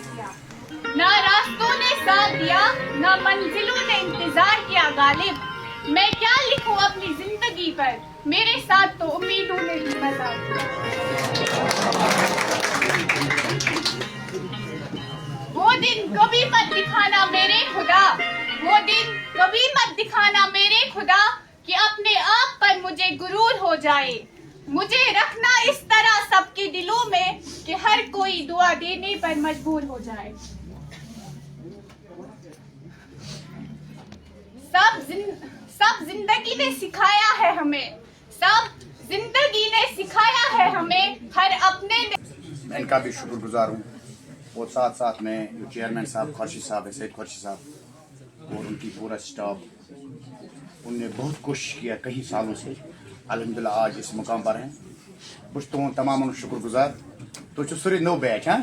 किया, ना रास्तों ने साथ दिया, ना मंजिलों ने इंतजार किया गालिब। मैं क्या लिखूं अपनी जिंदगी पर, मेरे साथ तो उम्मीदों ने भी मजा दिया। वो दिन कभी मत दिखाना मेरे खुदा, वो दिन कभी मत दिखाना मेरे खुदा, कि अपने आप पर मुझे गुरूर हो जाए। मुझे रखना इस तरह सबके दिलों में कि हर कोई दुआ देने पर मजबूर हो जाए। सब जिंदगी ने सिखाया है हमें, सब जिंदगी ने सिखाया है हमें, हर अपने मैं इनका भी शुक्रगुजार हूँ और साथ साथ में जो चेयरमैन साहब खुर्शी साहब है, सैयद खुर्शी साहब और उनकी पूरा स्टाफ, उनने बहुत कोशिश किया कई सालों से, अल्हम्दुलिल्लाह आज इस मुकाम पर हैं। बस तो तमाम शुक्रगुजार। तो सॉरी नो बैच हाँ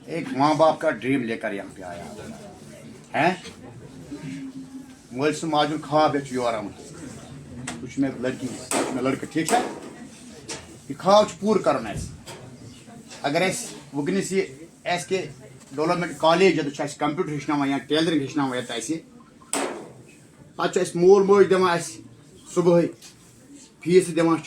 एक माँ बाप का ड्रीम लेकर यहाँ पे आया है। मोल से माजुन ख्वाब है योर आमुत कुछ में लड़की कुछ में लड़का ठीक है ये ख्वाब पूर करना है। अगर वनस ये के डेवलपमेंट कॉलेज कंप्यूटर हेचन या टेलरिंग हेचन पे मोल मोज दिवान सुबह फीस दिवान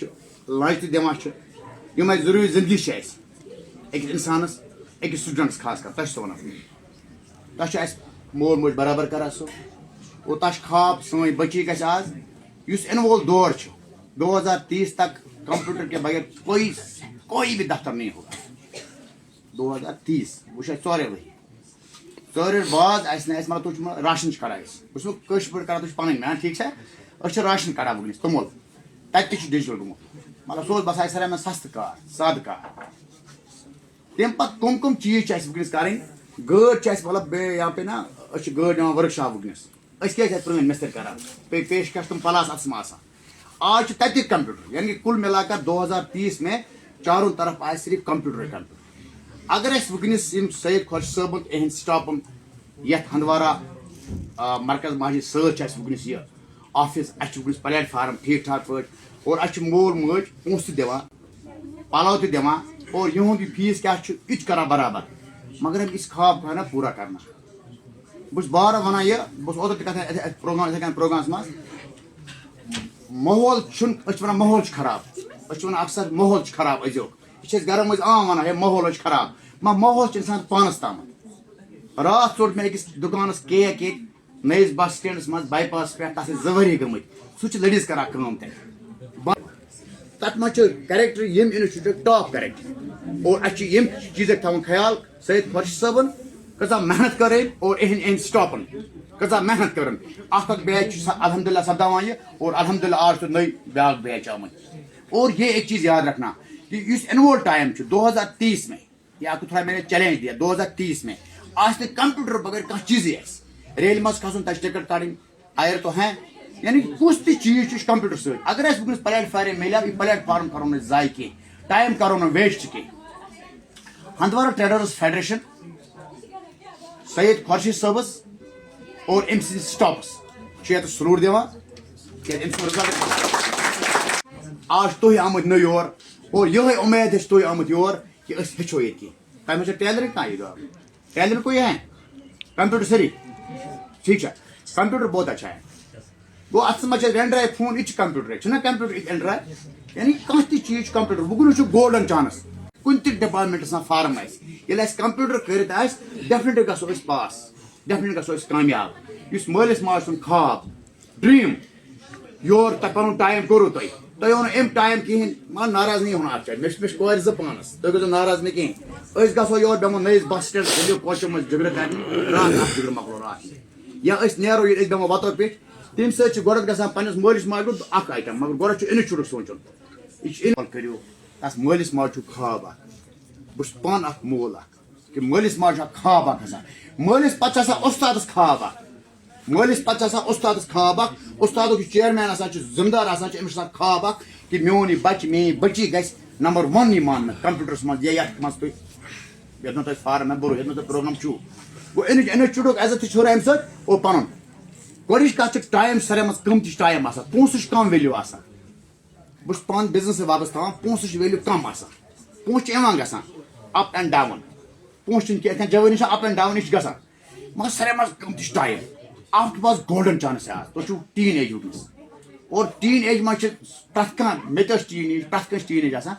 लंच दिवान जरूरी जिंदगी अकिस इंसानस अकिस स्टूडेंट्स खास कर तह वन तह मोल मोज बराबर करा सो और तह ख्वाब सन बच्ची गज आज इन वोल दौर 2030 तक कंप्यूटर के बगैर कोई भी दफ्तर नहीं होगा। 2030 वो 4 वही 4 बाद मतलब तुम राशन कड़ा करा पन मैं ठीक है राशन कड़ा वनस तमोल तक डिजिटल गुमुत मतलब सो बसा सर में सस्त कार साद कार तम पे कम चीज वनस कर गाड़ मतलब यहाँ पे ना गाड़ दिवान वर्कशॉप वनस क्या पुरान मिस्त्री करान पेशकश तुम क्लास अस आज तक कंप्यूटर यानी कि कुल मिलाकर 2030 में चारों तरफ आए सिर्फ कंप्यूटर कंप्यूटर। अगर वनस सैयद खुर्शी साहब एहद स्टाफ ये हंदवारा मरकज माजिद सनस ये ऑफिस वनस प्लेटफार्म ठीक ठाक पे और मोल मोज पोस दिवान पलो दिवान और यहद फीस क्या कर बराबर मगर हम इस ख्वाब को है ना पूरा करना। बस बार वन यह बस ओत प्रोग्राम मज माहौल वन माहौल खराब वन अक्सर माहौल खराब अजो यह घर मज आम वन माहौल खराब माहौल इंसान पानस तम रात चोट मे अकिस दुकानस केक नयस बस स्टैंडस मज बाईपास पे तथ 2 वरी गमत सह लड़िस कर तथ करेक्टर यम इंस्टीट्यूट टॉप करेक्टर और यम चीज थवन ख्याल सैयद खुर्शी साहबन कजा मेहनत कर और इन स्टाफन कजा मेहनत कर बैच अल्हम्दुलिल्लाह सपदावान और अल्हम्दुलिल्लाह आज तो नई ब्याक बैच आम और ये एक चीज याद रखना कि इस इनवोल टाइम 2030 में या आपको थोड़ा मैंने चैलेंज दिया 2030 में आज तक कंप्यूटर बगैर कह चीज रेल मज खसन तक टिकट कड़ी आयर तो हैं यानी कुछ चीज कंप्यूटर सर अगर वनस प्लेटफार्म मिले प्लेटफार्म करो जाय कह टाइम करो वेस्ट कह हंदवारा ट्रेडर्स फेडरेशन सैयद खुर्शी साहबस और अम स्टाफस सलूट दिवान आज तुम आमुत न योर और यह उम्मीद तुम आमुत योर कि हेचो ये तमें टेलरिंग कह टेलरिंग को है कंप्यूटर सरी ठीक है कंप्यूटर बहुत अच्छा है वो अत एंड्रॉइड फोन यह कंप्यूटर है कंप्यूटर एंड्रॉइड यानी कह चीज कंप्यूटर वह गोल्डन चांस कुन डिपार्टमेंटस फार्म कंप्यूटर कर डेफिनेटली गो पास डेफिनेटली गो कामयाब इस मालिस माज सुन ख्वाब ड्रीम योर पन टाइम करो तुम वो अम टाइम कहें नाराज नहीं होना चाहिए मे कोर पानस तुम गो नाराज नहीं कहें गो योर बेमो नयस बस स्टैंड कोचो मज जिगर कर रात जिगर मकलो रात या नो ये बेमो वतो पे तम सत गो पन्नस मालिस माज आइटम मगर गो इंस्टीट्यूट सोचन यह करो तस मालिस माज ख्वाब बस पान मोल कि मालिस माज ख्वाब मालिस पे उस्ताद ख्वाब मालिस पे उस्ताद ख्वाब उस्ताद चेयरमैन जिम्मेदार अमिस ख्वाब कि मोन यह बच्चे मे बच्ची गई नंबर 1 यह मान कंप्यूटरस मज ये तुम फार्म मैं बोलो ये प्रोग्राम गो इंस्टीट्यूट इज्जत थोड़ा अम सत और पन गोच कत टाइम सर मज कमत टाइम पोस कम वैल्यू बस पान बिजनेस वापस थवान पोस वैल्यू कम पोस ग اپ اینڈ ڈاؤن پونسن کی جوانی اپ اینڈ ڈاؤن گژھان مگر سارے مز ٹائم آپ کے پاس گولڈن چانس آج تھی ٹین ایج وٕنکیٚنس اور ٹین ایج مز پرٛٮ۪تھ کانٛہہ مےٚ تہِ ٲس ٹین ایج پرٛٮ۪تھ کٲنٛسہِ ٹین ایج آسان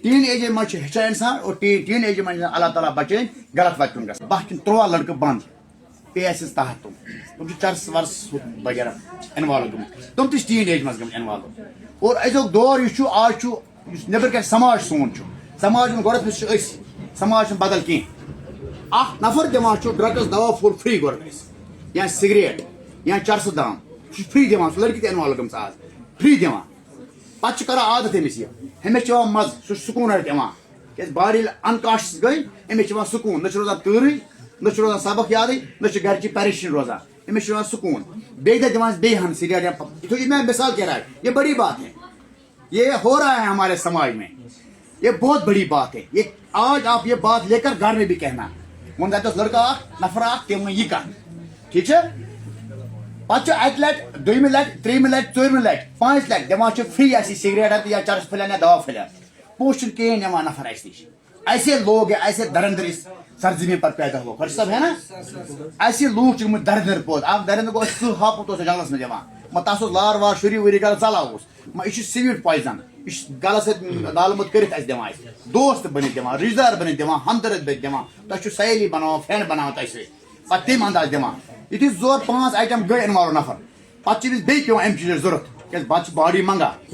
ٹین ایج مز ہیٚچھان اِنسان اور ٹین ایج مز اللہ تعالیٰ بچٲیِن غلط وتہِ کُن گژھان 12 کِنہٕ 13 لڑکہٕ بنٛد پی ایس ایس تحت تم چرس ورس وغیرہ انوالو گٔمٕتۍ تم تہِ چھِ ٹین ایج مز گٔمٕتۍ انوالو اور أزیُک دور یُس چھُ آز چھُ یُس نیٚبرٕ کَنہِ سماج سون چھُ سماج گۄڈنٮ۪تھ چھِ أسۍ سماج چھُنہٕ بدل کینٛہہ اکھ نفر دِوان چھُ ڈرگس دوا پھوٚل فری گۄڈنٮ۪تھ اَسہِ یا سگریٹ یا چرسہٕ دام سُہ چھُ فری دِوان سُہ لڑکی تہِ انوالو گٔمٕژ آز فری دِوان پتہٕ چھِ کران عادت أمِس یہِ أمِس چھُ یِوان مزٕ سُہ چھُ سکوٗن اَتہِ یِوان کیازِ باڈی ییٚلہِ انکاشس گٔے أمِس چھُ یِوان سکوٗن نہ چھُ روزان تۭرٕے نہ چھُ روزان سبق یادٕے نہ چھُ گرِچی پریشٲنی روزان أمِس چھُ یِوان سکوٗن بیٚیہِ دۄہ دِوان بیٚیہِ ہن سگریٹ یا یہِ میں مثال کہہ رہا ہے یہ بڑی بات ہے یہ ہو رہا ہے ہمارے سماج میں یہ بہت بڑی بات ہے یہ آج آپ یہ بات لے کر گھر میں بھی کہنا وۄنۍ تتہِ اوس لڑکہٕ اکھ نفر اکھ تٔمۍ وۄنۍ یہِ کتھ ٹھیٖک چھا پتہٕ چھُ اکہِ لٹہِ دوٚیمہِ لٹہِ ترٛیٚیِمہِ لٹہِ ژوٗرمہِ لٹہِ 5 لٹہِ دِوان چھِ فری اَسہِ سگریٹ یا چرس پھٔلٮ۪ن یا دوا پھٔلٮ۪ن پونٛسہٕ چھُنہٕ کِہیٖنۍ نِوان نفر اَسہِ نِش ایسے لوگ ہیں ایسے درندر اس سرزمین پر پیدا ہو خرچ صاحب ہے نا ایسے لوگ چھِ گٔمٕتۍ درندر پوت اکھ درندر گوٚو اَسہِ سٕہ ہاپُت اوس جنگلس منٛز یِوان تس اوس لار وار شُری وُری کران ژلان اوس یہِ چھُ سِویٖٹ پویزن یہِ چھُ گلس سۭتۍ نالہٕ کٔرِتھ اَسہِ دِوان اَسہِ دوست بٔنِتھ دِوان رِشتہٕ دار بٔنِتھ دِوان ہمدرد بٔنِتھ دِوان تۄہہِ چھُ سہیلی بناوان فرینڈ بناوان تۄہہِ سۭتۍ پتہٕ تَمہِ انداز دِوان یُتھُے 4-5 آیٹم گٔے اِنوالو نفر پتہٕ چھِ أمِس بیٚیہِ پیٚوان اَمہِ چیٖزٕچ ضوٚرتھ کیازِ پتہٕ چھِ باڈی منگان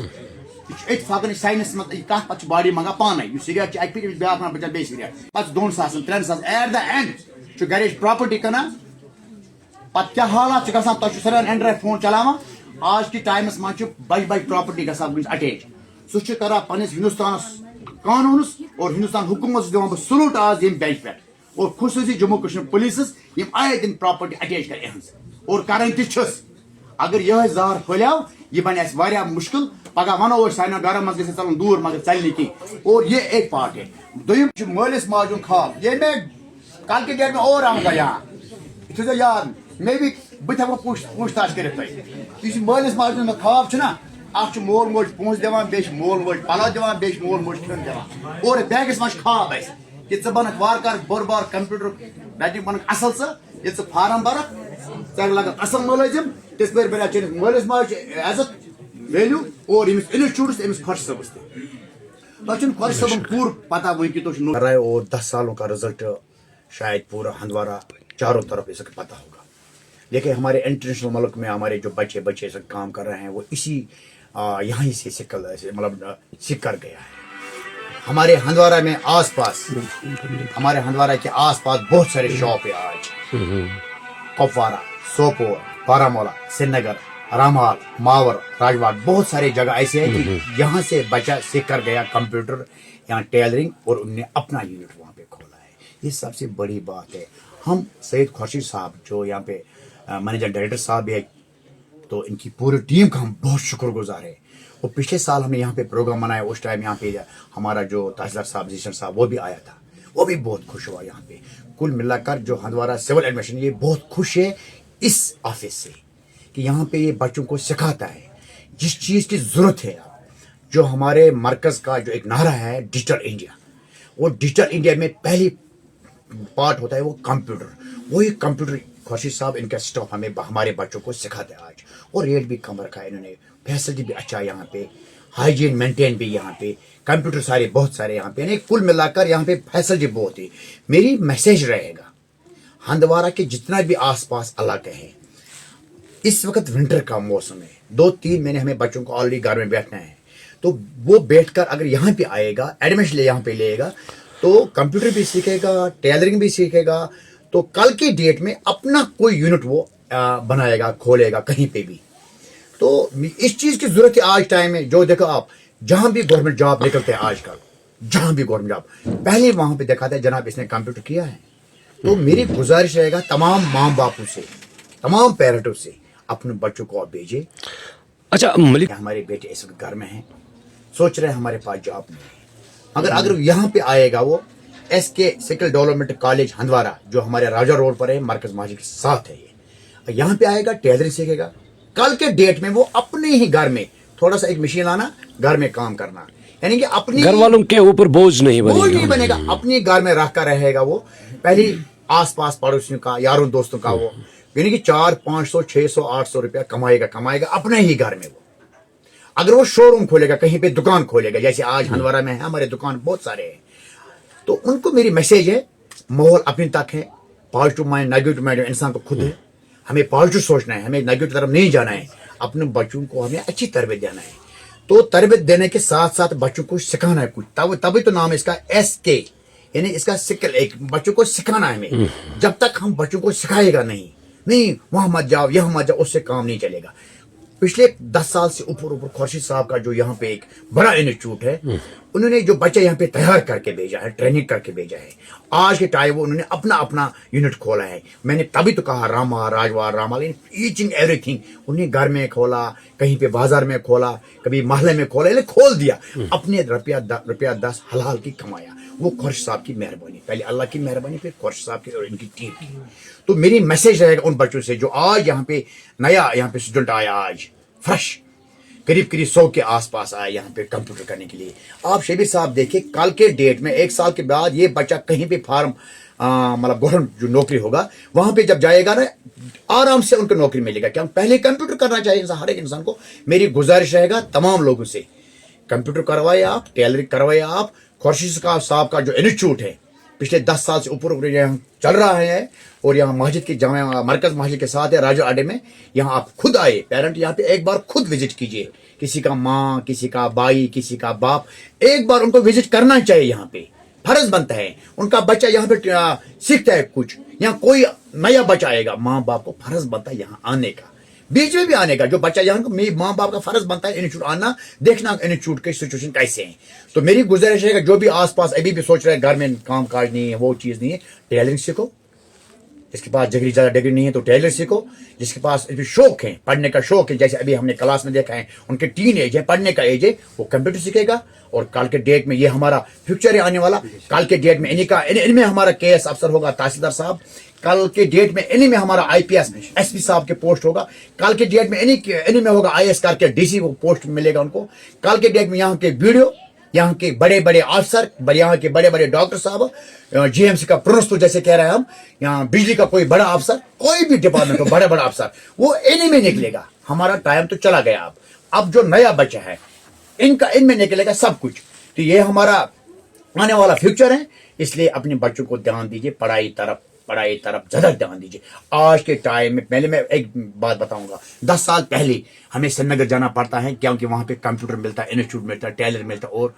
یہِ چھُ اتفاقن ساینس منٛز یہِ کتھ پتہٕ چھِ باڈی منگان پانے یُس سگریٹ چھِ اکہِ پھِرِ بیٛاکھ ونان بہٕ چٮ۪مہٕ بیٚیہِ سگریٹ پتہٕ چھِ 2 ساسن 3 ساس ایٹ د اینڈ چھُ گرِچ پراپرٹی کٕنان پتہٕ کیاہ حالات چھِ گژھان تۄہہِ چھُ سارنٕے اینڈرایڈ فون چلاوان آز کِس ٹایمس منٛز چھُ بجہِ بجہِ پراپرٹی گژھان وٕنکیٚس اٹیچ سُہ چھُ کران پننس ہندوستانس قانوٗنس اور ہندوستان حکوٗمتس دِوان بہٕ سلوٗٹ آز ییٚمہِ بینچ پٮ۪ٹھ اور خصوٗصی جموں کشمیٖر پُلیٖسس یِم آیے دِنۍ پراپرٹی اٹیچ کر یِہٕنٛز اور کرٕنۍ تہِ چھُس اگر یِہوے زہر پھٔلیو یہِ بنہِ اَسہِ واریاہ مُشکل پگہہ ونو أسۍ سانٮ۪ن گرن منٛز گژھِ ژلُن دوٗر مگر ژلہِ نہٕ کینٛہہ اور یہ ایک پارٹ ہے دوٚیِم چھُ مٲلِس ماجہِ ہُنٛد خواب ییٚلہِ مےٚ کل کے ڈیٹ میں اور آؤں گا یہاں یہِ تھٲیزیو یاد مے بھی بہٕ تہِ ہٮ۪کو پوٗچھ تاچھ کٔرِتھ تۄہہِ یُس یہِ مٲلِس ماجہِ ہُنٛد خواب چھُنہ اکھ چھُ مول موج پونٛسہٕ دِوان بیٚیہِ چھُ مول موج پلو دِوان بیٚیہِ چھُ مول موج کھیوٚن دِوان اور بیگس منٛز چھُ خواب اَسہِ کہ ژٕ بنکھ وارٕ کارٕ بوٚڑ بار کمپیوٗٹر میٹرک بنکھ اصل ژٕ ییٚلہِ ژٕ فارم برکھ ژٕ لگکھ اصل مُلٲزم تِژھ پٲٹھۍ بنیٛا چٲنِس مٲلِس ماجہِ عزت ویلیوٗ اور ییٚمِس انسٹیوٗٹس أمِس خۄش صٲبس تہِ تۄہہِ چھُنہٕ خۄش صٲبن پوٗرٕ پتہ وٕنہِ کہِ تُہۍ چھُو رائے اور 10 سالوں کا رزلٹ شاید پورا ہندوارہ چاروں طرف اس وقت پتہ ہوگا لیکن ہمارے انٹرنیشنل ملک میں ہمارے جو بچے اس وقت کام کر رہے ہیں وہ اسی یہیں سے مطلب سیکھ کر گیا ہے ہمارے ہندوارہ میں آس پاس ہمارے ہندوارہ کے آس پاس بہت سارے شاپ ہے آج کپوارہ سوپور بارامولہ سری نگر رامال ماور راجواڑ بہت سارے جگہ ایسے ہیں کہ یہاں سے بچہ سیکھ کر گیا کمپیوٹر یا ٹیلرنگ اور انہوں نے اپنا یونٹ وہاں پہ کھولا ہے یہ سب سے بڑی بات ہے ہم سید خورشید صاحب جو یہاں پہ مینیجر ڈائریکٹر صاحب ہے تو ان کی پوری ٹیم کا ہم بہت شکر گزار ہیں اور پچھلے سال ہم نے یہاں پہ پروگرام منایا اس ٹائم یہاں پہ ہمارا جو تحصیلدار صاحب ذیشان صاحب وہ بھی آیا تھا وہ بھی بہت خوش ہوا یہاں پہ کل ملا کر جو ہندوارہ سول ایڈمیشن یہ بہت خوش ہے اس آفس سے کہ یہاں پہ یہ بچوں کو سکھاتا ہے جس چیز کی ضرورت ہے جو ہمارے مرکز کا جو ایک نعرہ ہے ڈیجیٹل انڈیا وہ ڈیجیٹل انڈیا میں پہلی پارٹ ہوتا ہے وہ کمپیوٹر وہی کمپیوٹر خورشید صاحب ان کا اسٹاف ہمیں ہمارے بچوں کو سکھاتا ہے آج اور ریٹ بھی کم رکھا ہے انہوں نے فیسلٹی بھی اچھا یہاں پہ ہائیجین مینٹین بھی یہاں پہ کمپیوٹر سارے بہت سارے یہاں پہ یعنی کل ملا کر یہاں پہ فیسلٹی بہت ہے میری میسیج رہے گا ہندوارہ کے جتنا بھی آس پاس علاقے ہیں اس وقت ونٹر کا موسم ہے 2-3 مہینے ہمیں بچوں کو آلریڈی گھر میں بیٹھنا ہے تو وہ بیٹھ کر اگر یہاں پہ آئے گا ایڈمیشن یہاں پہ لے گا تو کمپیوٹر بھی سیکھے گا ٹیلرنگ بھی سیکھے گا تو کل کی ڈیٹ میں اپنا کوئی یونٹ وہ بنائے گا کھولے گا کہیں پہ بھی تو اس چیز کی ضرورت ہے آج ٹائم میں جو دیکھو آپ جہاں بھی گورنمنٹ جاب نکلتے ہیں آج کل جہاں بھی گورنمنٹ جاب پہلے وہاں پہ دکھاتا ہے جناب اس نے کمپیوٹر کیا ہے تو میری گزارش رہے گا تمام ماں باپوں سے تمام پیرنٹوں سے اپنے بچوں کو آپ بھیجے اچھا ملک ہمارے بیٹے اس وقت گھر میں ہیں سوچ رہے ہیں ہمارے پاس جاب نہیں ہے اگر یہاں پہ آئے گا وہ ایس کے سکل ڈیولپمنٹ کالج ہندوارہ جو ہمارے راجا روڈ پر ہے مرکز ماجد کے ساتھ ہے یہ یہاں پہ آئے گا ٹیلرنگ سیکھے گا کل کے ڈیٹ میں وہ اپنے ہی گھر میں تھوڑا سا ایک مشین لانا گھر میں کام کرنا यानी कि अपनी घर वालों के ऊपर बोझ नहीं बोझ नहीं बनेगा। बनेगा, अपने घर में रह कर रहेगा वो, पहले आस पास पड़ोसियों का, यारों दोस्तों का वो, यानी कि 400, 500, 600, 800 रुपया कमाएगा अपने ही घर में। वो अगर वो शोरूम खोलेगा, कहीं पे दुकान खोलेगा, जैसे आज हंदवारा में है हमारे दुकान बहुत सारे हैं, तो उनको मेरी मैसेज है, माहौल अपने तक है, पॉजिटिव माइंड नेगेटिव माइंड इंसान को खुद है, हमें पॉजिटिव सोचना है, हमें नेगेटिव तरफ नहीं जाना है, अपने बच्चों को हमें अच्छी तरबियत देना है। तो तरबियत देने के साथ साथ बच्चों को सिखाना है कुछ, तभी तो नाम है इसका SK, यानी इसका सिकल, एक बच्चों को सिखाना है हमें। जब तक हम बच्चों को सिखाएगा नहीं वहां मत जाओ, यहाँ मत जाओ, उससे काम नहीं चलेगा। पिछले 10 साल से ऊपर खुर्शीद साहब का जो यहाँ पे एक बड़ा इंस्टीट्यूट है, उन्होंने जो बच्चे यहाँ पे तैयार करके भेजा है, ट्रेनिंग करके भेजा है, आज के टाइम वो उन्होंने अपना यूनिट खोला है। मैंने तभी तो कहा Rama राजवार Rama, each and everything उन्हें घर में खोला, कहीं पे बाजार में खोला, कभी मोहल्ले में खोला, खोल दिया, अपने रुपया 10 हलाल की कमाया। वो खुर्शीद साहब की मेहरबानी, पहले अल्लाह की मेहरबानी, फिर खुर्शीद साहब की और इनकी टीम की। तो मेरी मैसेज रहेगा उन बच्चों से जो आज यहाँ पे नया स्टूडेंट आया, आज फ्रेश करीब 100 के आसपास आया यहाँ पे कंप्यूटर करने के लिए। आप शबीर साहब देखिए, कल के डेट में 1 साल के बाद ये बच्चा कहीं पे फार्म मतलब गवर्नमेंट जो नौकरी होगा वहां पे जब जाएगा ना, आराम से उनको नौकरी मिलेगा। क्या पहले कंप्यूटर करना चाहिए हर एक इंसान को। मेरी गुजारिश रहेगा तमाम लोगों से, कंप्यूटर करवाए आप, टेलरिंग करवाए आप। खुर्शीद साहब का जो इंस्टीट्यूट है पिछले 10 साल से ऊपर यहाँ चल रहा है, और यहाँ मस्जिद की जामा मरकज मस्जिद के साथ है राजा अड्डे में। यहाँ आप खुद आए, पेरेंट यहाँ पे एक बार खुद विजिट कीजिए, किसी का माँ, किसी का भाई, किसी का बाप, एक बार उनको विजिट करना चाहिए। यहाँ पे फर्ज बनता है, उनका बच्चा यहाँ पे सीखता है कुछ, यहाँ कोई नया बच्चा आएगा, माँ बाप को फर्ज बनता है यहाँ आने का, बीच में भी आने का। जो बच्चा यहाँ माँ बाप का फर्ज बनता है इंस्टीट्यूट आना, देखना इंस्टीट्यूट की सिचुएशन कैसे है। तो मेरी गुजारिश है कि जो भी आसपास अभी भी सोच रहे हैं घर में काम काज नहीं है, वो चीज़ नहीं है, टेलरिंग सीखो। जिसके पास ज़्यादा डिग्री नहीं है तो टेलर सीखो। जिसके पास शौक है, पढ़ने का शौक है, जैसे अभी हमने क्लास में देखा है उनके टीन एज है, पढ़ने का एज है, वो कंप्यूटर सीखेगा। और कल के डेट में ये हमारा फ्यूचर है आने वाला। कल के डेट में इनमें हमारा KS अफसर होगा, तहसीलदार साहब। कल के डेट में इन्हीं में हमारा IPS SP साहब के पोस्ट होगा। कल के डेट में इन्हीं में होगा IS करके DC वो पोस्ट मिलेगा उनको। कल के डेट में यहाँ के वीडियो, यहाँ के बड़े बड़े अफसर, यहाँ के बड़े बड़े डॉक्टर साहब, GMC का प्रिंसिपल जैसे कह रहे हैं हम, यहाँ बिजली का कोई बड़ा अफसर, कोई भी डिपार्टमेंट का बड़ा बड़ा अफसर, वो इन्हीं में निकलेगा। हमारा टाइम तो चला गया, अब जो नया बच्चा है इनमें निकलेगा सब कुछ। तो ये हमारा आने वाला फ्यूचर है, इसलिए अपने बच्चों को ध्यान दीजिए, पढ़ाई तरफ ज्यादा ध्यान दीजिए। आज के टाइम में पहले मैं एक बात बताऊंगा, 10 साल पहले हमें श्रीनगर जाना पड़ता है, क्योंकि वहां पे कंप्यूटर मिलता है, इंस्टीट्यूट मिलता है, टेलर मिलता है, और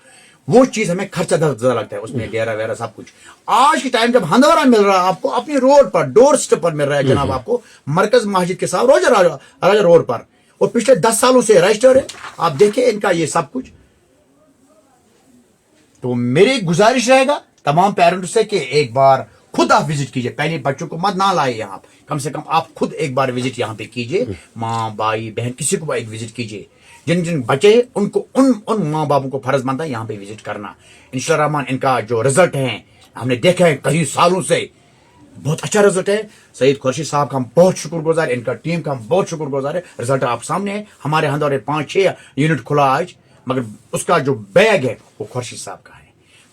वो चीज हमें खर्चा ज्यादा लगता है, उसमें डेरा वेरा सब कुछ। आज के टाइम जब हंदवारा मिल रहा है आपको, अपने रोड पर डोर स्टेप पर मिल रहा है जनाब आपको, मरकज मस्जिद के साथ राजा रोड पर, और पिछले 10 सालों से रजिस्टर है। आप देखिए इनका ये सब कुछ। तो मेरी गुजारिश रहेगा तमाम पेरेंट्स से कि एक बार खुद आप विजिट कीजिए। पहले बच्चों को मत ना लाए यहाँ, कम से कम आप खुद एक बार विजिट यहाँ पे कीजिए। माँ भाई बहन किसी को एक विजिट कीजिए। जिन बच्चे उनको उन माँ बापों को फर्ज बनता है यहाँ पे विजिट करना। इंशाअल्लाह रहमान इनका जो रिजल्ट है हमने देखा है कई सालों से, बहुत अच्छा रिजल्ट है। सईद खुर्शीद साहब का हम बहुत शुक्रगुजार, इनका टीम का हम बहुत शुक्रगुजार है। रिजल्ट आप सामने है। हमारे हंदवारे 5-6 यूनिट खुला आज, मगर उसका जो बैग है वो खुर्शीद साहब का है।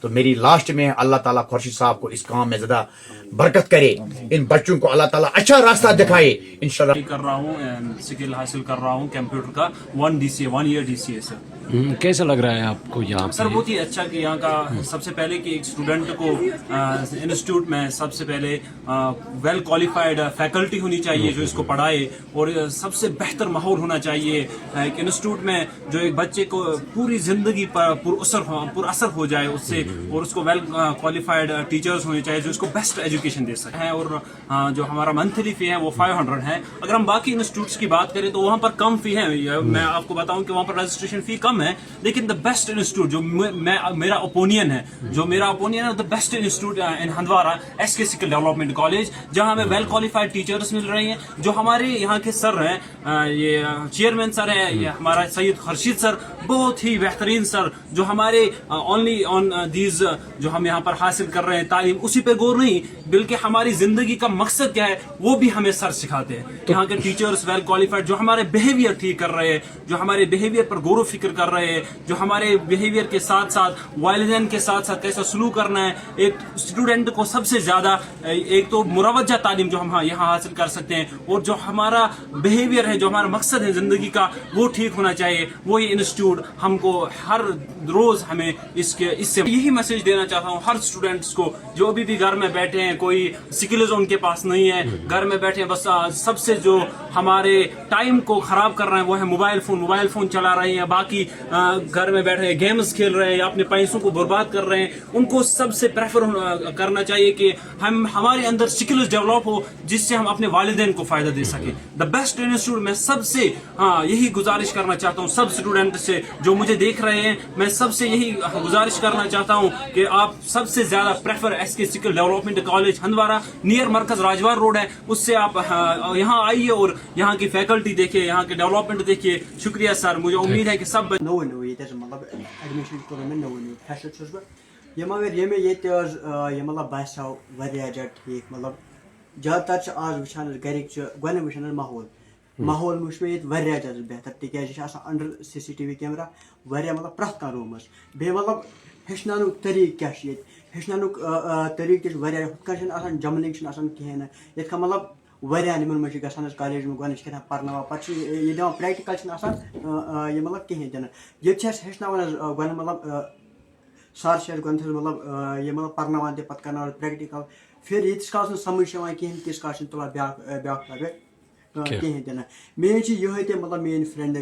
तो मेरी लास्ट में अल्लाह ताला खुर्शीद साहब को इस काम में ज्यादा बरकत करे, इन बच्चों को अल्लाह ताला अच्छा रास्ता दिखाए इंशाल्लाह। कर रहा हूँ, स्किल हासिल कर रहा हूँ कंप्यूटर का, 1 ईयर DCA सर। कैसा लग रहा है आपको यहाँ सर बहुत ही अच्छा कि यहाँ का सबसे पहले कि एक स्टूडेंट को इंस्टीट्यूट में सबसे पहले वेल क्वालिफाइड फैकल्टी होनी चाहिए जो इसको पढ़ाए, और सबसे बेहतर माहौल होना चाहिए एक इंस्टीट्यूट में, जो एक बच्चे को पूरी जिंदगी पर पुरअसर हो जाए उससे, और उसको वेल क्वालिफाइड टीचर्स होने चाहिए जो उसको बेस्ट एजुकेशन दे सके हैं। और जो हमारा मंथली फी है वो 500 है। अगर हम बाकी इंस्टीट्यूट्स की बात करें तो वहाँ पर कम फी है। मैं आपको बताऊँ कि वहाँ पर रजिस्ट्रेशन फी कम है, लेकिन द बेस्ट इंस्टीट्यूट जो मेरा ओपिनियन है the best institute in Handwara SK skill development college, जहां हमें वेल क्वालिफाइड टीचर्स मिल रहे हैं। जो हमारे यहाँ के सर हैं, ये चेयरमैन सर है, ये हमारा सैयद खुर्शीद सर, बहुत ही बेहतरीन सर, जो हमारे ओनली ऑन चीज़ जो हम यहाँ पर हासिल कर रहे हैं तालीम, उसी पे गौर नहीं बल्कि हमारी ज़िंदगी का मकसद क्या है वो भी हमें सर सिखाते हैं। यहाँ के टीचर्स वेल क्वालिफाइड जो हमारे बिहेवियर ठीक कर रहे हैं, जो हमारे बिहेवियर पर गौर फिक्र कर रहे हैं, जो हमारे बिहेवियर के साथ साथ वालिदैन के साथ साथ कैसा सलूक करना है। एक स्टूडेंट को सबसे ज़्यादा एक तो मुरवजा तालीम जो हम यहाँ हासिल कर सकते हैं, और जो हमारा बिहेवियर है, जो हमारा मकसद है ज़िंदगी का, वो ठीक होना चाहिए। वो ये इंस्टीट्यूट हमको हर रोज़ हमें इससे यही मैसेज देना चाहता हूँ हर स्टूडेंट्स को जो अभी भी घर में बैठे हैं, कोई स्किल्स उनके पास नहीं है, घर में बैठे हैं, बस सबसे जो हमारे टाइम को ख़राब कर रहे हैं वो है मोबाइल फ़ोन चला रहे हैं, बाकी घर में बैठे गेम्स खेल रहे हैं या अपने पैसों को बर्बाद कर रहे हैं। उनको सबसे प्रेफर करना चाहिए कि हमारे अंदर स्किल्स डेवलप हो जिससे हम अपने वालिदैन को फ़ायदा दे सकें। द बेस्ट इंस्टीट्यूट मैं सबसे यही गुजारिश करना चाहता हूँ सब स्टूडेंट से जो मुझे देख रहे हैं, मैं सबसे यही गुजारिश करना चाहता हूँ कि आप सबसे ज़्यादा prefer SK skill development college Handwara near मरकज राजवार रोड है, उससे आप यहाँ आइए और यहाँ की फैकल्टी देखिए, यहाँ के डेवलपमेंट देखिए। शुक्रिया सर, मुझे उम्मीद है कि सब नौ मतलब एडमिशन कोर मैं नौ फ्रेशर छुस बह ये मगर ये ये मतलब बासाव वारिया ज्यादा ठीक मतलब ज़्यादातर आज वुचान गरिक गोने वुचान माहौल वुच मे वारिया ज्यादा बेहतर तिकाज अंडर CCTV कैमरा वारिया मतलब प्रथ कह रूमस बे मतलब हेचनानु तरीक क्या हेचनानु तरीक वारिया हुन जमलिंग कहें ये मतलब वारिया मन गसान कॉलेज में गोन क्या पर्ना पे ये दिवान प्रैक्टिकल ये मतलब कहें दिन ये हेचनान गोन मतलब सर गोन मतलब ये मतलब पर्नावान पे करना प्रैक्टिकल फिर यीस काल समझ कहें तीस काल तुलान ब्या कहें दिन मेन ये मतलब मेन फ्रेंड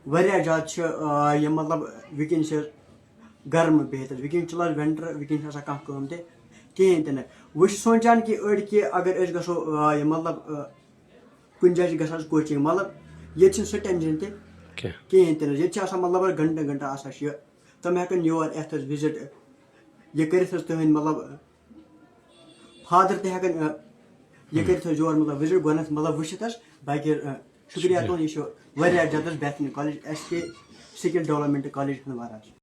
वारिया ज़्यादा ये मतलब वुकन गर्म बिहत वुकन चलान विंटर वुकन कम कहें दिन वो सोचान कि अड़ कि अगर गो ये मतलब कुछ जाए ग कोचिंग मतलब ये सह टेंशन कहें दिन ये मतलब घंटा तम हेकन योर यथ विजिट ये कर मतलब फादर तहन ये कर योर मतलब विजिट गोन मतलब वुचित बाकी शुक्रिया तुम यह बेहतरीन college SK skill development college Handwara.